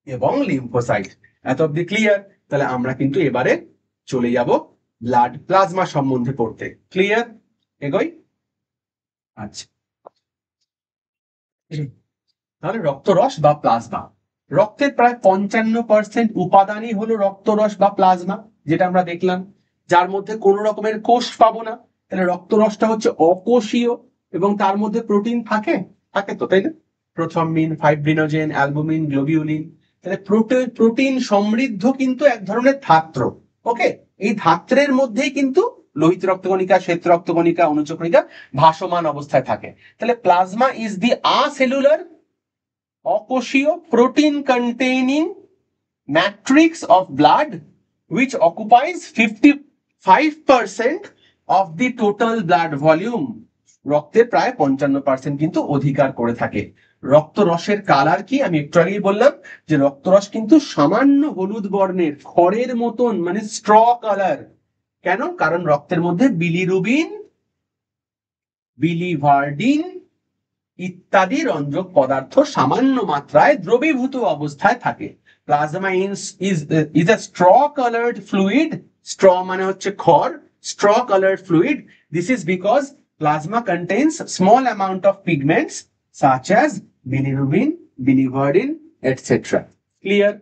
এবং লিম্ফোসাইট। এত অব্দি ক্লিয়ার? তাহলে আমরা কিন্তু এবারে চলে যাব ব্লাড প্লাজমা সম্বন্ধে পড়তে। ক্লিয়ার? এগোই। আচ্ছা, তাহলে রক্তরস বা প্লাজমা, রক্তের প্রায় 55% উপাদানই হলো রক্তরস বা প্লাজমা, যেটা আমরা দেখলাম, যার মধ্যে কোনো রকমের কোষ পাবো না। তাহলে রক্তরসটা হচ্ছে অকোষীয় এবং তার মধ্যে প্রোটিন থাকে, থাকে তো, তাই না? Prothrombin, fibrinogen, albumin, globulin. তাহলে প্রোটিন সমৃদ্ধ কিন্তু এক ধরনের ধাত্র। ওকে, এই ধাত্রের মধ্যেই কিন্তু লোহিত রক্তকণিকা, শ্বেত রক্তকণিকা, অনুচক্রিকা ভাসমান অবস্থায় থাকে। তাহলে প্লাজমা ইজ দি সেলুলার অকোষীয় protein containing matrix of blood which occupies 55% of the total blood volume। রক্তের প্রায় 55% কিন্তু অধিকার করে থাকে। রক্তরসের কালার কি? আমি একটু আগেই বললাম যে রক্তরস কিন্তু সামান্য হলুদ বর্ণের, খড়ের মতন, মানে স্ট্র কালার। কেন? কারণ রক্তের মধ্যে বিলিরুবিন, বিলিভার্ডিন ইত্যাদি রঞ্জক পদার্থ সামান্য মাত্রায় দ্রবীভূত অবস্থায় থাকে। Plasma is a straw coloured fluid. Straw মানে হচ্ছে খড়, straw coloured fluid. This is because plasma contains small amount of pigments such as bilirubin, biliverdin etcetera. Clear?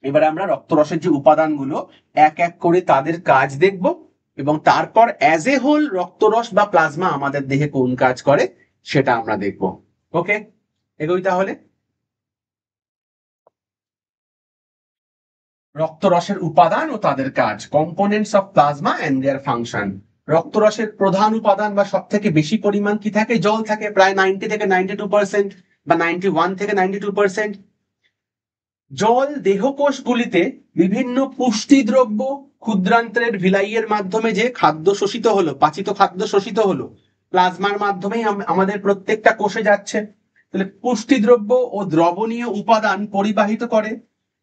এবার আমরা রক্তরসের যে উপাদানগুলো এক এক করে তাদের কাজ দেখব এবং তারপর অ্যাজ এ হোল রক্তরস বা প্লাজমা আমাদের দেহে কোন কাজ করে সেটা আমরা দেখব। ওকে, এগোই তাহলে। রক্তরসের উপাদান ও তাদের কাজ, components of plasma and their function. রক্তরসের প্রধান উপাদান বা সব থেকে বেশি পরিমাণ কি থাকে? জল থাকে, প্রায় 90 থেকে 92% বা 91 থেকে 92%। জল দেহকোষগুলিতে বিভিন্ন পুষ্টিদ্রব্য ক্ষুদ্রান্ত্রের ভিলাইয়ের মাধ্যমে যে খাদ্য শোষিত হলো, পাচিত খাদ্য শোষিত হলো, প্লাজমার মাধ্যমেই আমাদের প্রত্যেকটা কোষে যাচ্ছে। তাহলে পুষ্টিদ্রব্য ও দ্রবণীয় উপাদান পরিবাহিত করে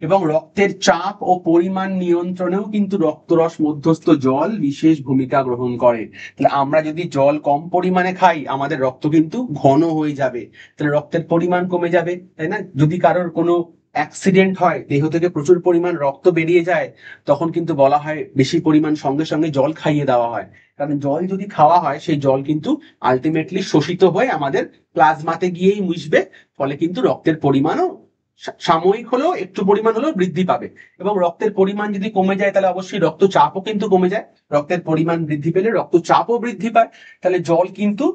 এবং রক্তের চাপ ও পরিমাণ নিয়ন্ত্রণেও কিন্তু রক্তরস মধ্যস্থ জল বিশেষ ভূমিকা গ্রহণ করে। তাহলে আমরা যদি জল কম পরিমাণে খাই আমাদের রক্ত কিন্তু ঘন হয়ে যাবে, তাহলে রক্তের পরিমাণ কমে যাবে, তাই না? যদি কারোর কোনো অ্যাক্সিডেন্ট হয়, দেহ থেকে প্রচুর পরিমাণ রক্ত বেরিয়ে যায়, তখন কিন্তু বলা হয় বেশি পরিমাণ সঙ্গে সঙ্গে জল খাইয়ে দেওয়া হয়। কারণ জল যদি খাওয়া হয় সেই জল কিন্তু আলটিমেটলি শোষিত হয়ে আমাদের প্লাজমাতে গিয়েই মিশবে, ফলে কিন্তু রক্তের পরিমাণও সাময়িক হলেও একটু পরিমাণ হলেও বৃদ্ধি পাবে। এবং রক্তের পরিমাণ যদি কমে যায় তাহলে অবশ্যই রক্তচাপও কিন্তু কমে যায়। রক্তের পরিমাণ বৃদ্ধি পেলে রক্তচাপও বৃদ্ধি পায়। তাহলে জল কিন্তু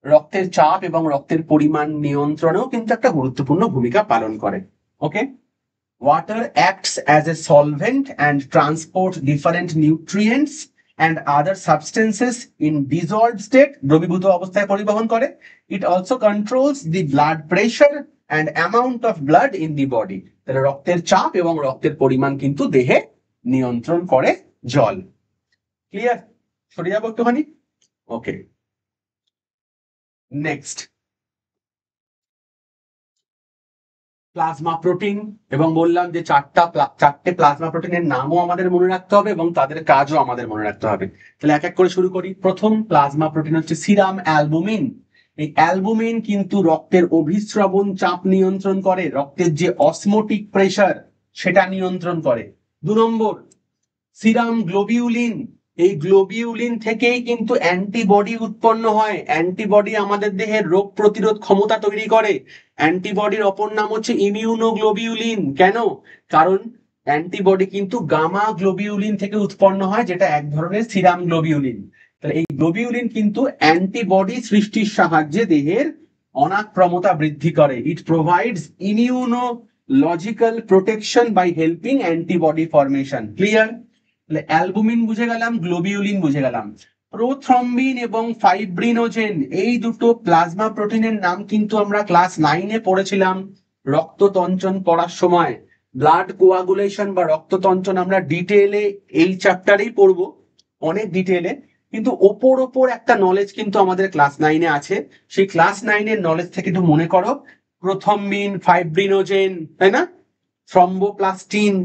রক্তের চাপ এবং রক্তের পরিমাণ নিয়ন্ত্রণেও কিন্তু একটা গুরুত্বপূর্ণ ভূমিকা পালন করে। ওকে, water acts as a solvent and transport different nutrients and other substances in dissolved state, দ্রবীভূত অবস্থায় পরিবহন করে। It also controls the blood pressure and amount of blood in the body। তাহলে রক্তের চাপ এবং রক্তের পরিমাণ কিন্তু দেহে নিয়ন্ত্রণ করে জল। ক্লিয়ার? সরে যাবো একটুখানি। ওকে, নেক্সট প্লাজমা প্রোটিন, এবং বললাম যে চারটে প্লাজমা প্রোটিনের নামও আমাদের মনে রাখতে হবে এবং তাদের কাজও আমাদের মনে রাখতে হবে। তাহলে এক এক করে শুরু করি। প্রথম প্লাজমা প্রোটিন হচ্ছে সিরাম অ্যালবুমিন। এই অ্যালবুমিন কিন্তু রক্তের অভিস্রবণ চাপ নিয়ন্ত্রণ করে, রক্তের যে অসমোটিক প্রেসার সেটা নিয়ন্ত্রণ করে। 2 নম্বর সিরাম গ্লোবিউলিন। এই গ্লোবিউলিন থেকেই কিন্তু অ্যান্টিবডি উৎপন্ন হয়। অ্যান্টিবডি আমাদের দেহের রোগ প্রতিরোধ ক্ষমতা তৈরি করে। অ্যান্টিবডির অপর নাম হচ্ছে ইমিউনোগ্লোবিউলিন। কেন? কারণ অ্যান্টিবডি কিন্তু গামা গ্লোবিউলিন থেকে উৎপন্ন হয়, যেটা এক ধরনের সিরাম গ্লোবিউলিন। তাহলে এই গ্লোবিউলিন কিন্তু অ্যান্টিবডি সৃষ্টির সাহায্যে দেহের অনাক্রমতা বৃদ্ধি করে। It provides immunological protection by helping antibody formation. Clear? Albumin বুঝে গেলাম, গ্লোবিউলিন বুঝে গেলাম। প্রোথ্রম্বিন এবং ফাইব্রিনোজেন এই দুটো প্লাজমা প্রোটিনের নাম কিন্তু আমরা ক্লাস 9-এ পড়েছিলাম রক্ততঞ্চন পড়ার সময়। ব্লাড কোয়াগুলেশন বা রক্ততঞ্চন আমরা ডিটেইলে এই চ্যাপ্টারেই পড়বো, অনেক ডিটেইলে। কিন্তু ওপর একটা নলেজ কিন্তু আমাদের ক্লাস 9-এ আছে। সেই ক্লাস 9-এর নলেজ থেকে একটু মনে করো, প্রোথ্রম্বিন, ফাইব্রিনোজেন, তাই না, থ্রম্বোপ্লাস্টিন,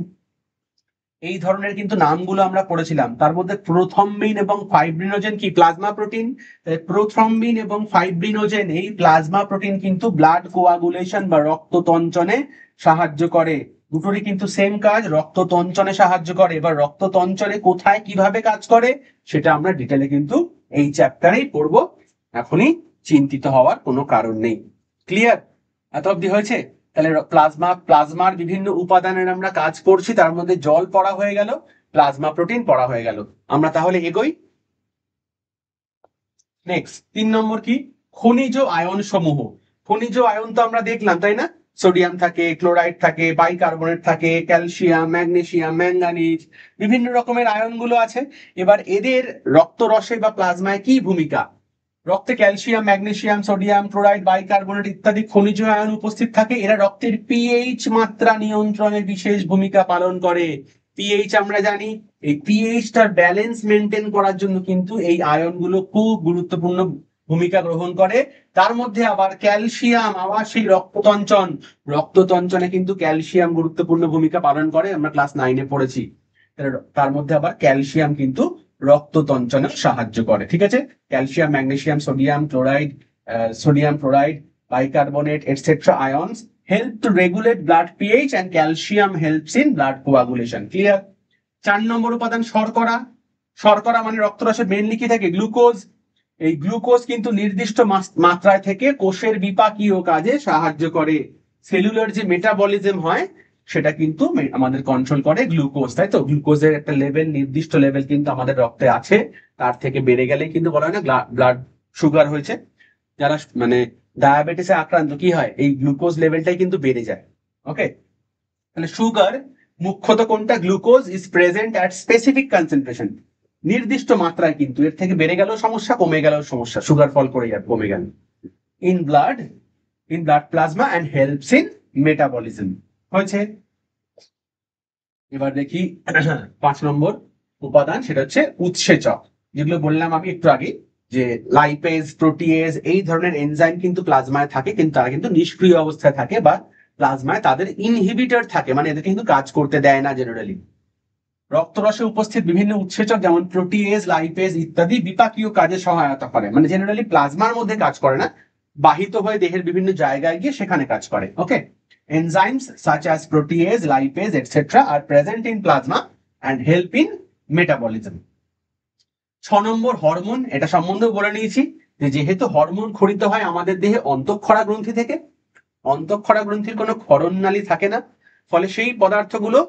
এই ধরনের কিন্তু নামগুলো আমরা পড়েছিলাম। তার মধ্যে প্রোথ্রম্বিন এবং ফাইব্রিনোজেন কি প্লাজমা প্রোটিন। প্রোথ্রম্বিন এবং ফাইব্রিনোজেন এই প্লাজমা প্রোটিন কিন্তু ব্লাড কোয়াগুলেশন বা রক্ত তঞ্চনে সাহায্য করে। দুটোরই কিন্তু সেম কাজ, রক্ত তঞ্চনে সাহায্য করে। এবার রক্ত তঞ্চনে কোথায় কিভাবে কাজ করে সেটা আমরা ডিটেলে কিন্তু এই চ্যাপ্টারেই পড়বো। এখনই চিন্তিত হওয়ার কোনো কারণ নেই। ক্লিয়ার? এত অব্দি হয়েছে? তাহলে প্লাজমার বিভিন্ন উপাদানের আমরা কাজ করছি, তার মধ্যে জল পড়া হয়ে গেল, প্লাজমা প্রোটিন পড়া হয়ে গেল। আমরা তাহলে এগোই। নেক্সট 3 নম্বর কি? খনিজ আয়ন সমূহ। খনিজ আয়ন তো আমরা দেখলাম, তাই না? সোডিয়াম থাকে, ক্লোরাইড থাকে, বাইকার্বনেট থাকে, ক্যালসিয়াম, ম্যাগনেসিয়াম, ম্যাঙ্গানিজ, বিভিন্ন রকমের আয়নগুলো আছে। এবার এদের রক্তরসে বা প্লাজমায় কি ভূমিকা? রক্তে calcium, magnesium, sodium, chloride, bicarbonate ইত্যাদি খনিজ আয়ন উপস্থিত থাকে। এরা রক্তের পিএইচ মাত্রা নিয়ন্ত্রণে বিশেষ ভূমিকা পালন করে। পিএইচ আমরা জানি, এই পিএইচটার ব্যালেন্স মেনটেন করার জন্য কিন্তু এই আয়নগুলো খুব গুরুত্বপূর্ণ ভূমিকা গ্রহণ করে। তার মধ্যে আবার ক্যালসিয়াম, আবার সেই রক্ততঞ্চনে কিন্তু ক্যালসিয়াম গুরুত্বপূর্ণ ভূমিকা পালন করে, আমরা ক্লাস 9-এ পড়েছি। তার মধ্যে আবার ক্যালসিয়াম কিন্তু রক্ত তঞ্চনে সাহায্য করে। ঠিক আছে? Calcium, magnesium, sodium chloride, bicarbonate, etc. ions help to regulate blood pH and calcium helps in blood coagulation. Clear? 4 নম্বর উপাদান শর্করা। শর্করা মানে রক্তরসে মেনলি কি থাকে? গ্লুকোজ। এই গ্লুকোজ কিন্তু নির্দিষ্ট মাত্রায় থেকে কোষের বিপাকীয় কাজে সাহায্য করে। সেলুলার যে মেটাবলিজম হয় সেটা কিন্তু আমাদের কন্ট্রোল করে গ্লুকোজ, তাই তো? গ্লুকোজের একটা লেভেল, নির্দিষ্ট লেভেল কিন্তু আমাদের রক্তে আছে, তার থেকে বেড়ে গেলে কিন্তু বলা হয় না ব্লাড সুগার হয়েছে। যারা মানে ডায়াবেটিসে আক্রান্ত কি হয়, এই গ্লুকোজ লেভেলটাই কিন্তু বেড়ে যায়। ওকে, তাহলে সুগার মুখ্যত কোনটা? Glucose is present at specific concentration, নির্দিষ্ট মাত্রায়, কিন্তু এর থেকে বেড়ে গেলেও সমস্যা, কমে গেলেও সমস্যা, সুগার ফল করে যাবে, কমে গেল। In blood plasma and helps in metabolism. হয়েছে? এবার দেখি 5 নম্বর উপাদান, সেটা হচ্ছে উৎসেচক। যেগুলো বললাম আমি একটু আগে, যে লাইপেজ, প্রোটিয়েজ এই ধরনের এনজাইম কিন্তু প্লাজমায় থাকে, কিন্তু তারা কিন্তু নিষ্ক্রিয় অবস্থায় থাকে, বা প্লাজমায় তাদের ইনহিবিটর থাকে, মানে এদের কিন্তু কাজ করতে দেয় না জেনারেলি। রক্তরসে উপস্থিত বিভিন্ন উৎসেচক যেমন প্রোটিয়েজ, লাইপেজ ইত্যাদি বিপাকীয় কাজে সহায়তা করে, মানে জেনারেলি প্লাজমার মধ্যে কাজ করে না, বাহিত হয়ে দেহের বিভিন্ন জায়গায় গিয়ে সেখানে কাজ করে। ওকে, enzymes such as protease, lipase, etc. are present in plasma and help in metabolism. 6 number hormone. এটা সম্বন্ধেও বলে নিয়েছি যে যেহেতু হরমোন খরিত হয় আমাদের দেহে অন্তঃক্ষরা গ্রন্থি থেকে, অন্তঃক্ষরা গ্রন্থির কোনো ক্ষরণনালী থাকে না, ফলে সেই পদার্থগুলো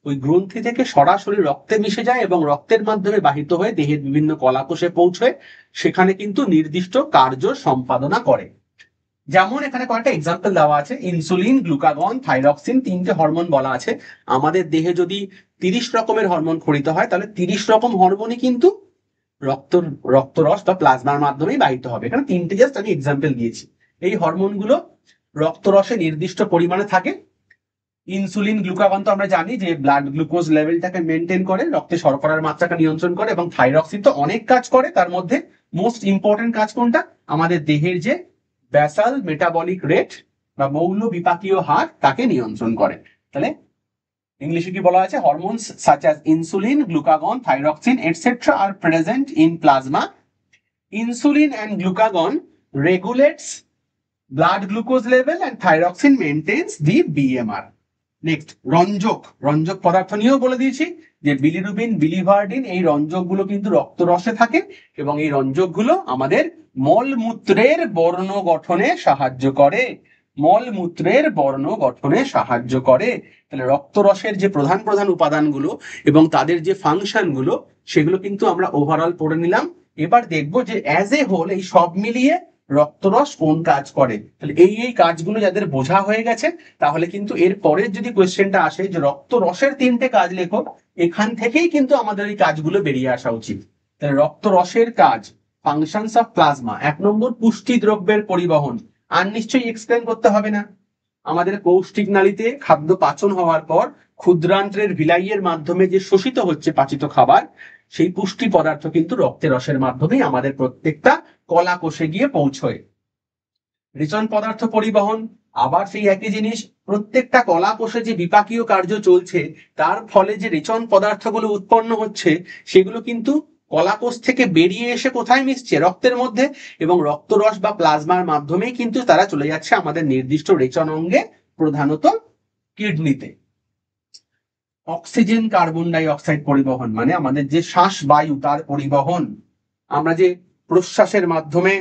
ওই গ্রন্থি থেকে সরাসরি রক্তে মিশে যায় এবং রক্তের মাধ্যমে বাহিত হয়ে দেহের বিভিন্ন কলাকোষে পৌঁছয়, সেখানে কিন্তু নির্দিষ্ট কার্য সম্পাদনা করে। যেমন এখানে কয়েকটা এক্সাম্পল দেওয়া আছে, ইনসুলিন, গ্লুকাগন, থাইরক্সিন, 3টে হরমোন বলা আছে। আমাদের দেহে যদি 30 রকমের হরমোন খরিত হয়, তাহলে 30 রকম হরমোনই কিন্তু রক্তরস বা প্লাজমার মাধ্যমেই বাহিত হবে। এখানে 3টে জাস্ট আমি এক্সাম্পল দিয়েছি। এই হরমোনগুলো রক্তরসে নির্দিষ্ট পরিমাণে থাকে। ইনসুলিন, গ্লুকাগন তো আমরা জানি যে ব্লাড গ্লুকোজ লেভেলটাকে মেনটেন করে, রক্তে শর্করার মাত্রাকে নিয়ন্ত্রণ করে, এবং থাইরক্সিন তো অনেক কাজ করে। তার মধ্যে মোস্ট ইম্পর্টেন্ট কাজ কোনটা? আমাদের দেহের যে ব্যাসাল মেটাবলিক রেট বা মৌল বিপাকীয় হার তাকে নিয়ন্ত্রণ করে। তাহলে ইংলিশে কি বলা আছে? Hormones such as insulin, glucagon, thyroxine etcetera are present in plasma. Insulin and glucagon regulates blood glucose level and thyroxine maintains the BMR. Next রঞ্জক। রঞ্জক পদার্থ নিয়েও বলে দিয়েছি যে বিলিরুবিন, বিলিভার্ডিন এই রঞ্জকগুলো কিন্তু রক্তরসে থাকে, এবং এই রঞ্জকগুলো আমাদের মলমূত্রের বর্ণ গঠনে সাহায্য করে। মলমূত্রের বর্ণ গঠনে সাহায্য করে। তাহলে রক্তরসের যে প্রধান প্রধান উপাদানগুলো এবং তাদের যে ফাংশনগুলো, সেগুলো কিন্তু আমরা ওভারঅল পড়ে নিলাম। এবার দেখবো যে অ্যাজ এ হোল এই সব মিলিয়ে রক্তরস কোন কাজ করে। তাহলে এই কাজগুলো যাদের বোঝা হয়ে গেছে, তাহলে কিন্তু এর পরের যদি কোয়েশ্চেনটা আসে যে রক্তরসের 3টে কাজ লেখো, এখান থেকেই কিন্তু আমাদের এই কাজগুলো বেরিয়ে আসা উচিত। তাহলে রক্তরসের কাজ, ফাংশনস অফ প্লাজমা। 1 নম্বর পুষ্টি দ্রব্যের পরিবহন, আর নিশ্চয়ই এক্সপ্লেন করতে হবে না। আমাদের কৌষ্টিক নালীতে খাদ্য পাচন হওয়ার পর ক্ষুদ্রান্ত্রের ভিলাইয়ের মাধ্যমে যে শোষিত হচ্ছে পাচিত খাবার, সেই পুষ্টি পদার্থ কিন্তু রক্তের রসের মাধ্যমেই আমাদের প্রত্যেকটা কলা কোষে গিয়ে পৌঁছয়। রেচন পদার্থ পরিবহন, আবার সেই একই জিনিস, প্রত্যেকটা কলা কোষে যে বিপাকীয় কার্য চলছে তার ফলে যে রেচন পদার্থগুলো উৎপন্ন হচ্ছে সেগুলো কিন্তু কলাকোষ থেকে বেরিয়ে এসে কোথায় মিশছে, রক্তের মধ্যে, এবং রক্তরস বা প্লাজমার মাধ্যমেই কিন্তু তারা চলে যাচ্ছে আমাদের নির্দিষ্ট রেচন অঙ্গে, প্রধানত কিডনিতে। অক্সিজেন কার্বন ডাই অক্সাইড পরিবহন মানে আমাদের যে শ্বাস বায়ু তার পরিবহন। আমরা যে প্রশ্বাসের মাধ্যমে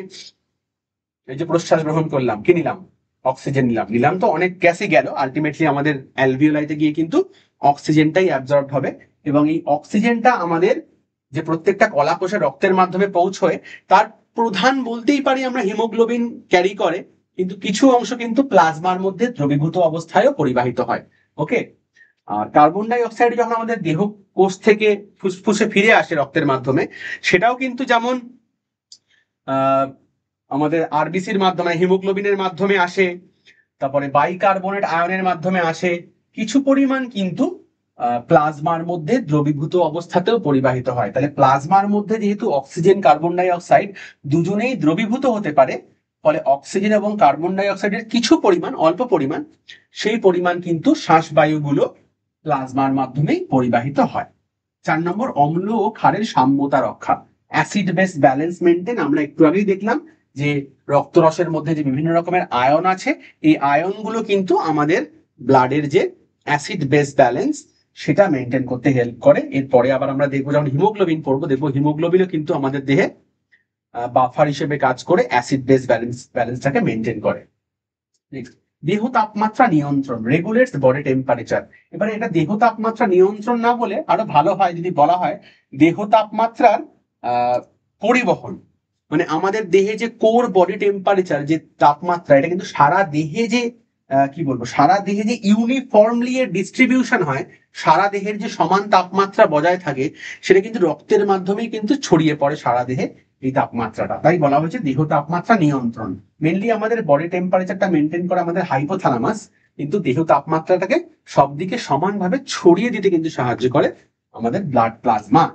এই যে প্রশ্বাস গ্রহণ করলাম, কি নিলাম, অক্সিজেন নিলাম, নিলাম তো অনেক গ্যাসই গেল, আলটিমেটলি আমাদের অ্যালভিওলাইতে গিয়ে কিন্তু অক্সিজেনটাই অ্যাবজর্ব হবে, এবং এই অক্সিজেনটা আমাদের যে প্রত্যেকটা কলা কোষে রক্তের মাধ্যমে পৌঁছয় তার প্রধান বলতেই পারি আমরা হিমোগ্লোবিন ক্যারি করে, কিন্তু কিছু অংশ কিন্তু প্লাজমার মধ্যে দ্রবীভূত অবস্থায়ও পরিবাহিত হয়। ওকে। আর কার্বন ডাই অক্সাইড যখন আমাদের দেহ কোষ থেকে ফুসফুসে ফিরে আসে রক্তের মাধ্যমে, সেটাও কিন্তু যেমন আহ আমাদের আরবিসির মাধ্যমে হিমোগ্লোবিনের মাধ্যমে আসে, তারপরে বাইকার্বনেট আয়নের মাধ্যমে আসে, কিছু পরিমাণ কিন্তু প্লাজমার মধ্যে দ্রবীভূত অবস্থাতেও পরিবাহিত হয়। তাহলে প্লাজমার মধ্যে যেহেতু অক্সিজেন কার্বন ডাই অক্সাইড দুজনেই দ্রবীভূত হতে পারে, ফলে অক্সিজেন এবং কার্বন ডাই অক্সাইডের কিছু পরিমাণ, অল্প পরিমাণ, সেই পরিমাণ কিন্তু শ্বাসবায়ুগুলো প্লাজমার মাধ্যমেই পরিবাহিত হয়। 4 নম্বর, অম্ল ও ক্ষারের সাম্যতা রক্ষা, অ্যাসিড বেস ব্যালেন্স মেনটেন। আমরা একটু আগেই দেখলাম যে রক্তরসের মধ্যে যে বিভিন্ন রকমের আয়ন আছে, এই আয়নগুলো কিন্তু আমাদের ব্লাডের যে অ্যাসিড বেস ব্যালেন্স সেটা মেনটেন করতে হেল্প করে। এরপরে আবার আমরা দেখবো যখন হিমোগ্লোবিন পড়বো, দেখবো হিমোগ্লোবিনও কিন্তু আমাদের দেহে বাফার হিসেবে কাজ করে অ্যাসিড বেস ব্যালেন্সটাকে মেনটেন করে। Next, দেহ তাপমাত্রা নিয়ন্ত্রণ, রেগুলেটস বডি টেম্পারেচার। এবারে এটা দেহ তাপমাত্রা নিয়ন্ত্রণ না বলে আরো ভালো হয় যদি বলা হয় দেহ তাপমাত্রার পরিবহন। মানে আমাদের দেহে যে কোর বডি টেম্পারেচার যে তাপমাত্রা, এটা কিন্তু সারা দেহে যে কি বলবো, সারা দেহে যে ইউনিফর্মলি এর ডিস্ট্রিবিউশন হয়, সারা দেহের যে সমান তাপমাত্রা বজায় থাকে, সেটা কিন্তু রক্তের মাধ্যমেই কিন্তু ছড়িয়ে পড়ে সারা দেহে এই তাপমাত্রাটা। তাই বলা হয়েছে দেহ তাপমাত্রা নিয়ন্ত্রণ। মেনলি আমাদের বডি টেম্পারেচারটা মেনটেন করে আমাদের হাইপোথ্যালামাস, কিন্তু দেহ তাপমাত্রাটাকে সব দিকে সমানভাবে ছড়িয়ে দিতে কিন্তু সাহায্য করে আমাদের ব্লাড প্লাজমা।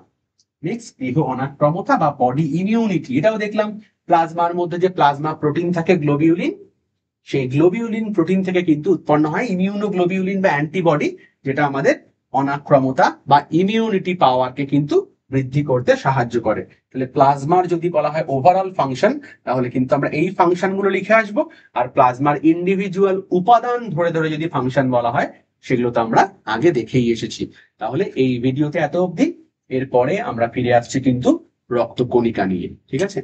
নেক্সট, দেহ অনাক্রমতা বা বডি ইমিউনিটি। এটাও দেখলাম প্লাজমার মধ্যে যে প্লাজমা প্রোটিন থাকে গ্লোবিউলিন, সেই গ্লোবিউলিন প্রোটিন থেকে কিন্তু উৎপন্ন হয় ইমিউনোগ্লোবিউলিন বা অ্যান্টিবডি, যেটা আমাদের অনাক্রমতা বা ইমিউনিটি পাওয়ারকে কিন্তু বৃদ্ধি করতে সাহায্য করে। তাহলে প্লাজমার যদি বলা হয় ওভারঅল ফাংশন, তাহলে কিন্তু আমরা এই ফাংশন গুলো লিখে আসবো, আর প্লাজমার ইন্ডিভিজুয়াল উপাদান ধরে ধরে যদি ফাংশন বলা হয় সেগুলো তো আমরা আগে দেখেই এসেছি। তাহলে এই ভিডিওতে এত অবধি, এরপরে আমরা ফিরে আসছি কিন্তু রক্তকণিকা নিয়ে। ঠিক আছে।